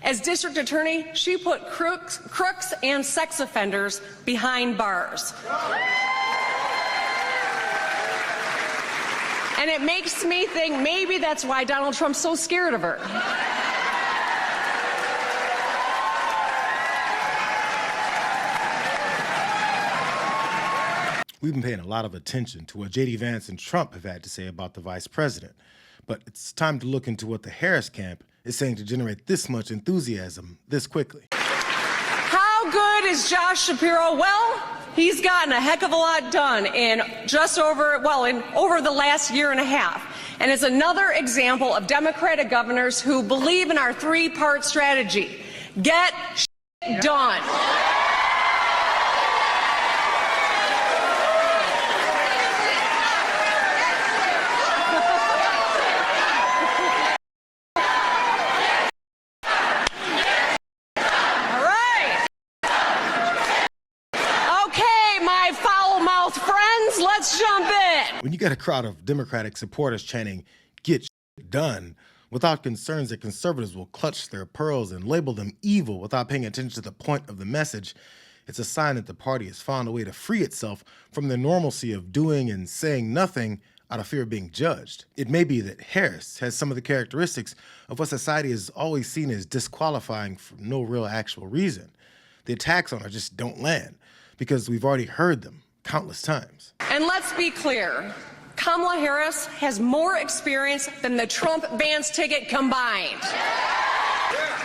As district attorney, she put crooks and sex offenders behind bars. And it makes me think maybe that's why Donald Trump's so scared of her. We've been paying a lot of attention to what J.D. Vance and Trump have had to say about the vice president. But it's time to look into what the Harris camp is saying to generate this much enthusiasm this quickly. How good is Josh Shapiro? Well, he's gotten a heck of a lot done in over the last year and a half. And it's another example of Democratic governors who believe in our three-part strategy. Get shit done. Let's jump in. When you get a crowd of Democratic supporters chanting, "Get shit done," without concerns that conservatives will clutch their pearls and label them evil without paying attention to the point of the message, it's a sign that the party has found a way to free itself from the normalcy of doing and saying nothing out of fear of being judged. It may be that Harris has some of the characteristics of what society has always seen as disqualifying for no real actual reason. The attacks on her just don't land because we've already heard them countless times. And let's be clear, Kamala Harris has more experience than the Trump-Vance ticket combined.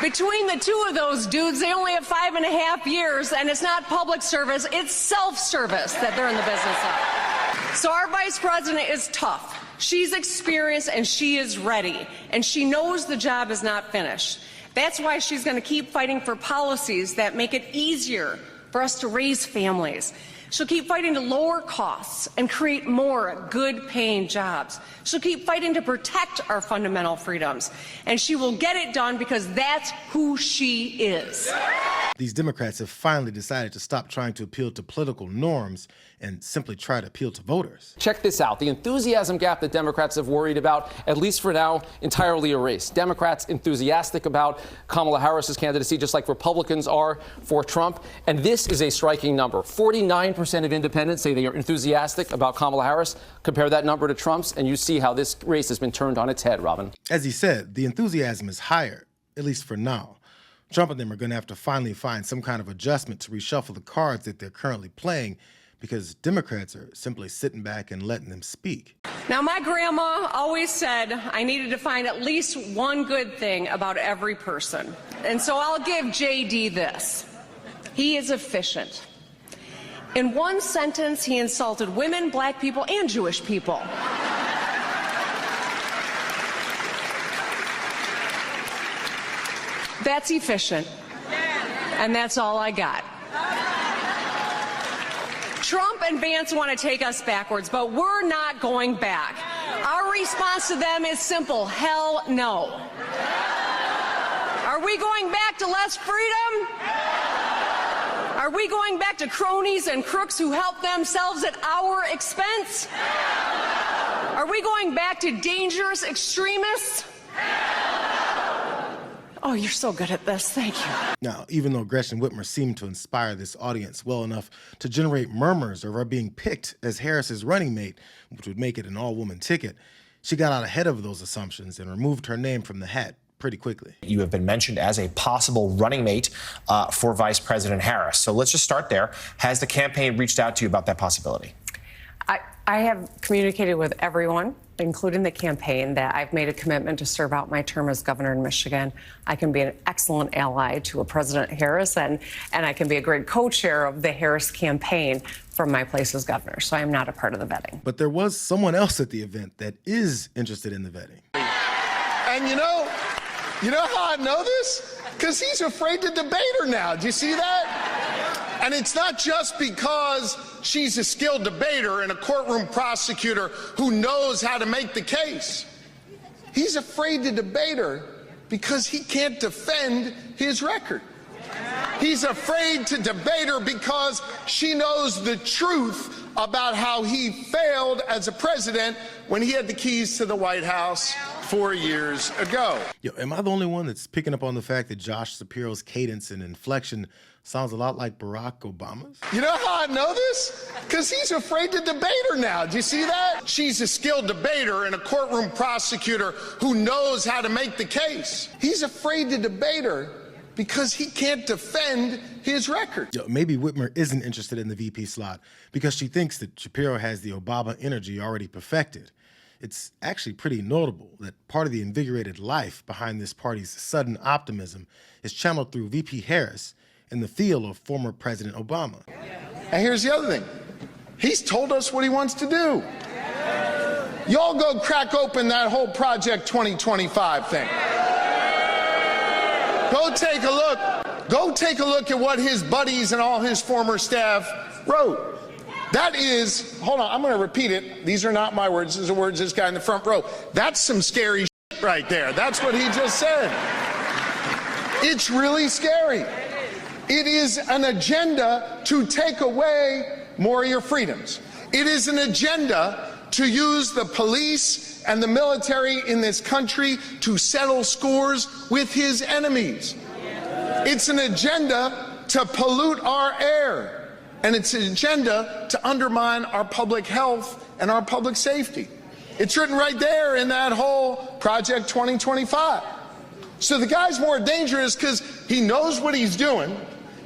Between the two of those dudes, they only have 5.5 years, and it's not public service, it's self-service that they're in the business of. So our vice president is tough. She's experienced and she is ready, and she knows the job is not finished. That's why she's going to keep fighting for policies that make it easier for us to raise families. She'll keep fighting to lower costs and create more good-paying jobs. She'll keep fighting to protect our fundamental freedoms. And she will get it done because that's who she is. These Democrats have finally decided to stop trying to appeal to political norms and simply try to appeal to voters. Check this out. The enthusiasm gap that Democrats have worried about, at least for now, entirely erased. Democrats enthusiastic about Kamala Harris's candidacy, just like Republicans are for Trump. And this is a striking number. 49% of independents say they are enthusiastic about Kamala Harris. Compare that number to Trump's, and you see how this race has been turned on its head, Robin. As he said, the enthusiasm is higher, at least for now. Trump and them are going to have to finally find some kind of adjustment to reshuffle the cards that they're currently playing, because Democrats are simply sitting back and letting them speak. Now, my grandma always said I needed to find at least one good thing about every person. And so I'll give JD this. He is efficient. In one sentence, he insulted women, black people, and Jewish people. That's efficient. And that's all I got. Trump and Vance want to take us backwards, but we're not going back. Our response to them is simple: hell no. Are we going back to less freedom? Are we going back to cronies and crooks who help themselves at our expense? Are we going back to dangerous extremists? Oh, you're so good at this. Thank you. Now, even though Gretchen Whitmer seemed to inspire this audience well enough to generate murmurs over her being picked as Harris's running mate, which would make it an all-woman ticket, she got out ahead of those assumptions and removed her name from the hat pretty quickly. You have been mentioned as a possible running mate for Vice President Harris. So let's just start there. Has the campaign reached out to you about that possibility? I have communicated with everyone, including the campaign, that I've made a commitment to serve out my term as governor in Michigan. I can be an excellent ally to a President Harris, and I can be a great co-chair of the Harris campaign from my place as governor. So I am not a part of the vetting. But there was someone else at the event that is interested in the vetting. And you know how I know this? Because he's afraid to debate her now. Do you see that? And it's not just because she's a skilled debater and a courtroom prosecutor who knows how to make the case. He's afraid to debate her because he can't defend his record. He's afraid to debate her because she knows the truth about how he failed as a president when he had the keys to the White House 4 years ago. Yo, am I the only one that's picking up on the fact that Josh Shapiro's cadence and inflection sounds a lot like Barack Obama's? You know how I know this? Because he's afraid to debate her now. Do you see that? She's a skilled debater and a courtroom prosecutor who knows how to make the case. He's afraid to debate her because he can't defend his record. Yo, maybe Whitmer isn't interested in the VP slot because she thinks that Shapiro has the Obama energy already perfected. It's actually pretty notable that part of the invigorated life behind this party's sudden optimism is channeled through VP Harris in the feel of former President Obama. And here's the other thing. He's told us what he wants to do. Y'all go crack open that whole Project 2025 thing. Go take a look. Go take a look at what his buddies and all his former staff wrote. That is, hold on, I'm going to repeat it. These are not my words. These are words of this guy in the front row. That's some scary shit right there. That's what he just said. It's really scary. It is an agenda to take away more of your freedoms. It is an agenda to use the police and the military in this country to settle scores with his enemies. It's an agenda to pollute our air. And it's an agenda to undermine our public health and our public safety. It's written right there in that whole Project 2025. So the guy's more dangerous because he knows what he's doing.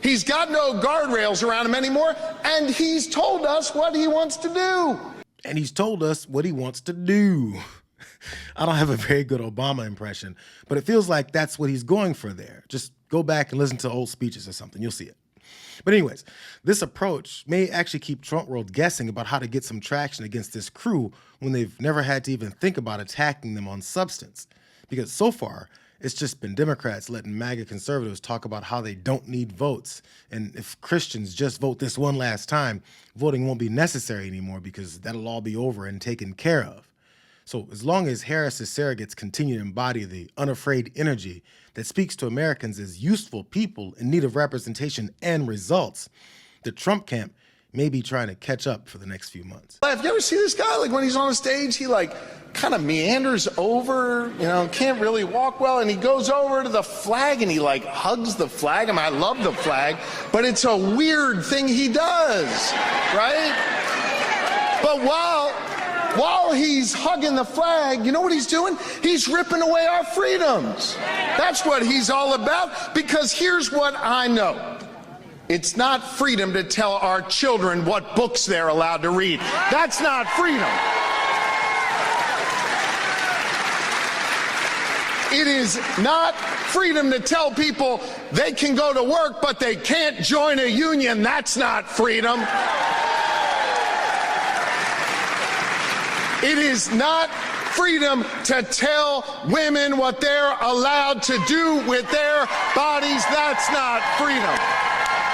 He's got no guardrails around him anymore, and he's told us what he wants to do. And he's told us what he wants to do. I don't have a very good Obama impression, but it feels like that's what he's going for there. Just go back and listen to old speeches or something. You'll see it. But anyways, this approach may actually keep Trump world guessing about how to get some traction against this crew when they've never had to even think about attacking them on substance. Because so far, it's just been Democrats letting MAGA conservatives talk about how they don't need votes. And if Christians just vote this one last time, voting won't be necessary anymore because that'll all be over and taken care of. So as long as Harris's surrogates continue to embody the unafraid energy that speaks to Americans as useful people in need of representation and results, the Trump camp may be trying to catch up for the next few months. Have you ever seen this guy? Like when he's on stage, he like kind of meanders over, can't really walk well. And he goes over to the flag and he like hugs the flag. I mean, I love the flag, but it's a weird thing he does, right? But while he's hugging the flag, you know what he's doing? He's ripping away our freedoms. That's what he's all about, because here's what I know. It's not freedom to tell our children what books they're allowed to read. That's not freedom. It is not freedom to tell people they can go to work, but they can't join a union. That's not freedom. It is not freedom to tell women what they're allowed to do with their bodies. That's not freedom.